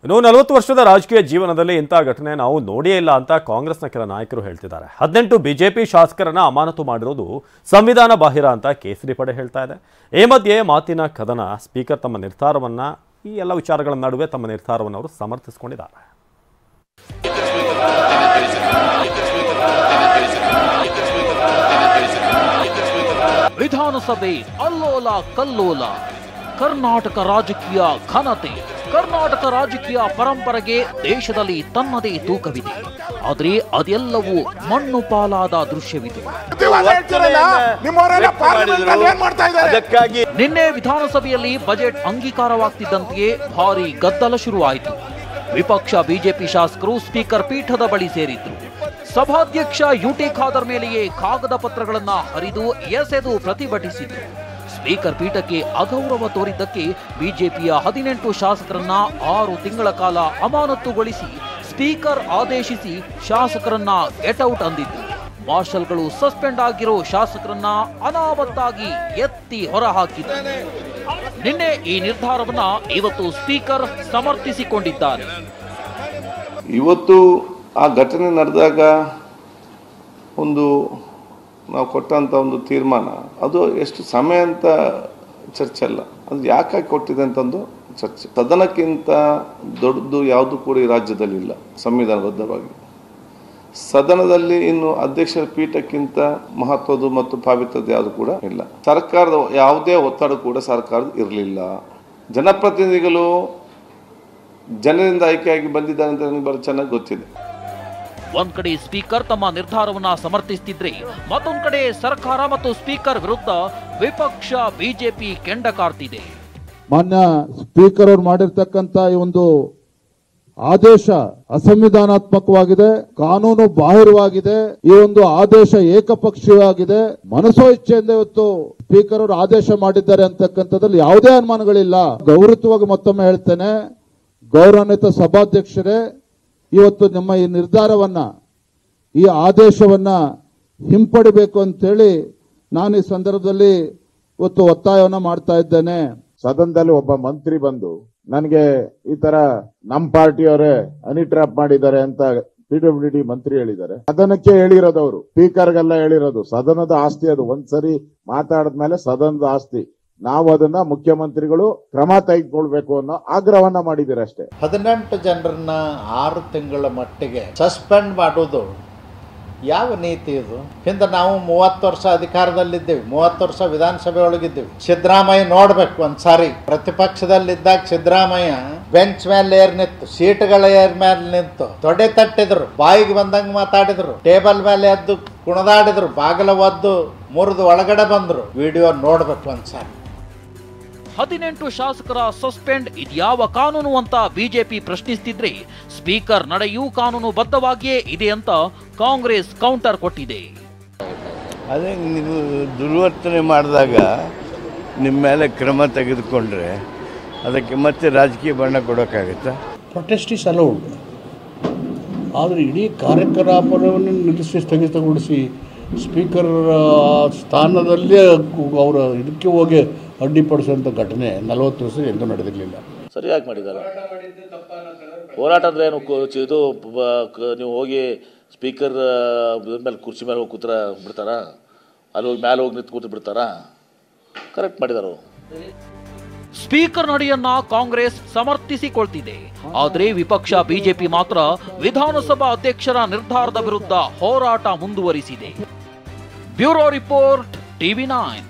ಇನ್ನು 40 ವರ್ಷದ ರಾಜಕೀಯ ಜೀವನದಲ್ಲಿ ಇಂಥ ಘಟನೆ ನಾವು ನೋಡಿಯೇ ಇಲ್ಲ ಅಂತ ಕಾಂಗ್ರೆಸ್ನ ಕೆಲ ನಾಯಕರು ಹೇಳ್ತಿದ್ದಾರೆ. 18 ಬಿಜೆಪಿ ಶಾಸಕರನ್ನ ಅಮಾನತು ಮಾಡಿರೋದು ಸಂವಿಧಾನ ಬಾಹಿರ ಅಂತ ಕೇಸರಿ ಪಡೆ ಹೇಳ್ತಾ ಇದೆ. ಈ ಮಧ್ಯೆ ಮಾತಿನ ಕದನ. ಸ್ಪೀಕರ್ ತಮ್ಮ ನಿರ್ಧಾರವನ್ನ ಈ ಎಲ್ಲ ವಿಚಾರಗಳ ನಡುವೆ ತಮ್ಮ ನಿರ್ಧಾರವನ್ನು ಅವರು ಸಮರ್ಥಿಸಿಕೊಂಡಿದ್ದಾರೆ. ವಿಧಾನಸಭೆ ಅಲ್ಲೋಲ ಕಲ್ಲೋಲ. ಕರ್ನಾಟಕ ರಾಜಕೀಯ ಘನತೆ, ಕರ್ನಾಟಕ ರಾಜಕೀಯ ಪರಂಪರೆಗೆ ದೇಶದಲ್ಲಿ ತನ್ನದೇ ತೂಕವಿದೆ. ಆದರೆ ಅದೆಲ್ಲವೂ ಮಣ್ಣು ಪಾಲಾದ ದೃಶ್ಯವಿದೆ. ನಿನ್ನೆ ವಿಧಾನಸಭೆಯಲ್ಲಿ ಬಜೆಟ್ ಅಂಗೀಕಾರವಾಗ್ತಿದ್ದಂತೆಯೇ ಭಾರಿ ಗದ್ದಲ ಶುರುವಾಯಿತು. ವಿಪಕ್ಷ ಬಿಜೆಪಿ ಶಾಸಕರು ಸ್ಪೀಕರ್ ಪೀಠದ ಬಳಿ ಸೇರಿದ್ರು. ಸಭಾಧ್ಯಕ್ಷ ಯುಟಿ ಖಾದರ್ ಮೇಲೆಯೇ ಕಾಗದ ಪತ್ರಗಳನ್ನ ಹರಿದು ಎಸೆದು ಪ್ರತಿಭಟಿಸಿದ್ರು. ಸ್ಪೀಕರ್ ಪೀಠಕ್ಕೆ ಅಗೌರವ ತೋರಿದ್ದಕ್ಕೆ ಬಿಜೆಪಿಯ 18 ಶಾಸಕರನ್ನ 6 ತಿಂಗಳ ಕಾಲ ಅಮಾನತುಗೊಳಿಸಿ ಸ್ಪೀಕರ್ ಆದೇಶಿಸಿ ಶಾಸಕರನ್ನ ಗೆಟ್ಔಟ್ ಅಂದಿದ್ರು. ಮಾರ್ಷಲ್ಗಳು ಸಸ್ಪೆಂಡ್ ಆಗಿರೋ ಶಾಸಕರನ್ನ ಅನಾಮತ್ತಾಗಿ ಎತ್ತಿ ಹೊರಹಾಕಿದ್ರು. ನಿನ್ನೆ ಈ ನಿರ್ಧಾರವನ್ನ ಇವತ್ತು ಸ್ಪೀಕರ್ ಸಮರ್ಥಿಸಿಕೊಂಡಿದ್ದಾರೆ. ಇವತ್ತು ಆ ಘಟನೆ ನಡೆದಾಗ ನಾವು ಕೊಟ್ಟಂಥ ಒಂದು ತೀರ್ಮಾನ ಅದು ಎಷ್ಟು ಸಮಯ ಅಂತ ಚರ್ಚೆ ಅಲ್ಲ, ಅದು ಯಾಕಾಗಿ ಕೊಟ್ಟಿದೆ ಅಂತಂದು ಚರ್ಚೆ. ಸದನಕ್ಕಿಂತ ದೊಡ್ಡದು ಯಾವುದು ಕೂಡ ಈ ರಾಜ್ಯದಲ್ಲಿ ಇಲ್ಲ ಸಂವಿಧಾನಬದ್ಧವಾಗಿ. ಸದನದಲ್ಲಿ ಇನ್ನು ಅಧ್ಯಕ್ಷರ ಪೀಠಕ್ಕಿಂತ ಮಹತ್ವದ್ದು ಮತ್ತು ಪಾವಿತ್ರದ ಯಾವುದು ಕೂಡ ಇಲ್ಲ. ಸರ್ಕಾರದ ಯಾವುದೇ ಒತ್ತಡ ಕೂಡ ಸರ್ಕಾರದ ಇರಲಿಲ್ಲ. ಜನಪ್ರತಿನಿಧಿಗಳು ಜನರಿಂದ ಆಯ್ಕೆಯಾಗಿ ಬಂದಿದ್ದಾರೆ ಅಂತ ನನಗೆ ಬಹಳ ಚೆನ್ನಾಗಿ ಗೊತ್ತಿದೆ. ಒಂದ್ ಕಡೆ ಸ್ಪೀಕರ್ ತಮ್ಮ ನಿರ್ಧಾರವನ್ನ ಸಮರ್ಥಿಸುತ್ತಿದ್ರೆ, ಮತ್ತೊಂದ್ ಕಡೆ ಸರ್ಕಾರ ಮತ್ತು ಸ್ಪೀಕರ್ ವಿರುದ್ಧ ವಿಪಕ್ಷ ಬಿಜೆಪಿ ಕೆಂಡ ಕಾರ್ತಿದೆ. ಮಾನ್ಯ ಸ್ಪೀಕರ್ ಅವರು ಮಾಡಿರ್ತಕ್ಕಂಥ ಈ ಒಂದು ಆದೇಶ ಅಸಂವಿಧಾನಾತ್ಮಕವಾಗಿದೆ, ಕಾನೂನು ಬಾಹಿರವಾಗಿದೆ. ಈ ಒಂದು ಆದೇಶ ಏಕಪಕ್ಷೀಯವಾಗಿದೆ. ಮನಸೋ ಇಚ್ಛೆಯಿಂದ ಇವತ್ತು ಸ್ಪೀಕರ್ ಅವರು ಆದೇಶ ಮಾಡಿದ್ದಾರೆ ಅಂತಕ್ಕಂಥದ್ರಲ್ಲಿ ಯಾವುದೇ ಅನುಮಾನಗಳಿಲ್ಲ. ಗೌರವವಾಗಿ ಮತ್ತೊಮ್ಮೆ ಹೇಳ್ತೇನೆ, ಗೌರವಾನ್ವಿತ ಸಭಾಧ್ಯಕ್ಷರೇ, ಇವತ್ತು ನಮ್ಮ ಈ ನಿರ್ಧಾರವನ್ನ, ಈ ಆದೇಶವನ್ನ ಹಿಂಪಡಿಬೇಕು ಅಂತೇಳಿ ನಾನು ಈ ಸಂದರ್ಭದಲ್ಲಿ ಇವತ್ತು ಒತ್ತಾಯವನ್ನ ಮಾಡ್ತಾ ಇದ್ದೇನೆ. ಸದನದಲ್ಲಿ ಒಬ್ಬ ಮಂತ್ರಿ ಬಂದು ನನಗೆ ಈ ತರ ನಮ್ಮ ಪಾರ್ಟಿಯವರೇ ಹನಿ ಟ್ರ್ಯಾಪ್ ಮಾಡಿದ್ದಾರೆ ಅಂತ PWD ಮಂತ್ರಿ ಹೇಳಿದ್ದಾರೆ. ಸದನಕ್ಕೆ ಹೇಳಿರೋದವರು, ಸ್ಪೀಕರ್ಗೆಲ್ಲ ಹೇಳಿರೋದು. ಸದನದ ಆಸ್ತಿ ಅದು. ಒಂದ್ಸರಿ ಮಾತಾಡಿದ್ಮೇಲೆ ಸದನದ ಆಸ್ತಿ. ನಾವು ಅದನ್ನ ಮುಖ್ಯಮಂತ್ರಿಗಳು ಕ್ರಮ ತೆಗೆದುಕೊಳ್ಬೇಕು ಅನ್ನೋ ಆಗ್ರಹವನ್ನ ಮಾಡಿದ್ದೀರ ಅಷ್ಟೇ. 18 ಜನರನ್ನ 6 ತಿಂಗಳ ಮಟ್ಟಿಗೆ ಸಸ್ಪೆಂಡ್ ಮಾಡೋದು ಯಾವ ನೀತಿ ಇದು? ಹಿಂದೆ ನಾವು 30 ವರ್ಷ ಅಧಿಕಾರದಲ್ಲಿದ್ದೇವೆ, 30 ವರ್ಷ ವಿಧಾನಸಭೆ ಒಳಗಿದ್ದೇವೆ. ಸಿದ್ದರಾಮಯ್ಯ ನೋಡ್ಬೇಕು ಒಂದ್ಸಾರಿ, ಪ್ರತಿಪಕ್ಷದಲ್ಲಿದ್ದಾಗ ಸಿದ್ದರಾಮಯ್ಯ ಬೆಂಚ್ ಮೇಲೆ ಏರ್ ನಿಂತು, ಸೀಟ್ಗಳ ಏರ್ ಮೇಲೆ ನಿಂತು ತೊಡೆ ತಟ್ಟಿದ್ರು, ಬಾಯಿಗೆ ಬಂದಂಗ ಮಾತಾಡಿದ್ರು, ಟೇಬಲ್ ಮೇಲೆ ಎದ್ದು ಕುಣದಾಡಿದ್ರು, ಬಾಗಿಲ ಒದ್ದು ಮುರಿದು ಒಳಗಡೆ ಬಂದ್ರು. ವಿಡಿಯೋ ನೋಡ್ಬೇಕು ಒಂದ್ಸಾರಿ. 18 ಶಾಸಕರ ಸಸ್ಪೆಂಡ್ ಇದ್ಯಾವ ಕಾನೂನು ಅಂತ ಬಿಜೆಪಿ ಪ್ರಶ್ನಿಸುತ್ತಿದ್ರೆ, ಸ್ಪೀಕರ್ ನಡೆಯೂ ಕಾನೂನು ಬದ್ಧವಾಗಿಯೇ ಇದೆ ಅಂತ ಕಾಂಗ್ರೆಸ್ ಕೌಂಟರ್ ಕೊಟ್ಟಿದೆ. ಅದೇ ನೀವು ದುರ್ವರ್ತನೆ ಮಾಡಿದಾಗ ನಿಮ್ಮ ಮೇಲೆ ಕ್ರಮ ತೆಗೆದುಕೊಂಡ್ರೆ ಅದಕ್ಕೆ ಮತ್ತೆ ರಾಜಕೀಯ ಬಣ್ಣ ಕೊಡೋಕ್ಕಾಗುತ್ತಾ? ಪ್ರೊಟೆಸ್ಟ್ ಇಸ್ ಅಲೌಡ್, ಆದರೆ ಇಡೀ ಕಾರ್ಯಕ್ರಮವನ್ನು ನಿಲ್ಲಿಸಿ ಸ್ಥಗಿತಗೊಳಿಸಿ ಸ್ಪೀಕರ್ ಸ್ಥಾನದಲ್ಲೇ ಅವರ ಇದಕ್ಕೆ ಹೋಗಿ ಅಡ್ಡಿಪಡಿಸುವಂಥ ಘಟನೆ 40 ವರ್ಷ ಎಂದೂ ನಡೆದಿರಲಿಲ್ಲ. ಸರಿಯಾಗಿ ಮಾಡಿದ್ದಾರೆ. ಹೋರಾಟ ಅಂದರೆ ಏನು? ಇದು ನೀವು ಹೋಗಿ ಸ್ಪೀಕರ್ ಮೇಲೆ ಕುರ್ಚಿ ಮೇಲೆ ಹೋಗಿ ಕೂತ್ರ ಬಿಡ್ತಾರಾ? ಅಲ್ಲಿ ಹೋಗಿ ಮೇಲೆ ಹೋಗಿ ನಿಂತು ಕೂತು ಬಿಡ್ತಾರಾ? ಕರೆಕ್ಟ್ ಮಾಡಿದಾರು. ಸ್ಪೀಕರ್ ನಡೆಯನ್ನ ಕಾಂಗ್ರೆಸ್ ಸಮರ್ಥಿಸಿಕೊಳ್ತಿದೆ. ಆದರೆ ವಿಪಕ್ಷ ಬಿಜೆಪಿ ಮಾತ್ರ ವಿಧಾನಸಭಾ ಅಧ್ಯಕ್ಷರ ನಿರ್ಧಾರದ ವಿರುದ್ಧ ಹೋರಾಟ ಮುಂದುವರಿಸಿದೆ. Bureau report, TV9.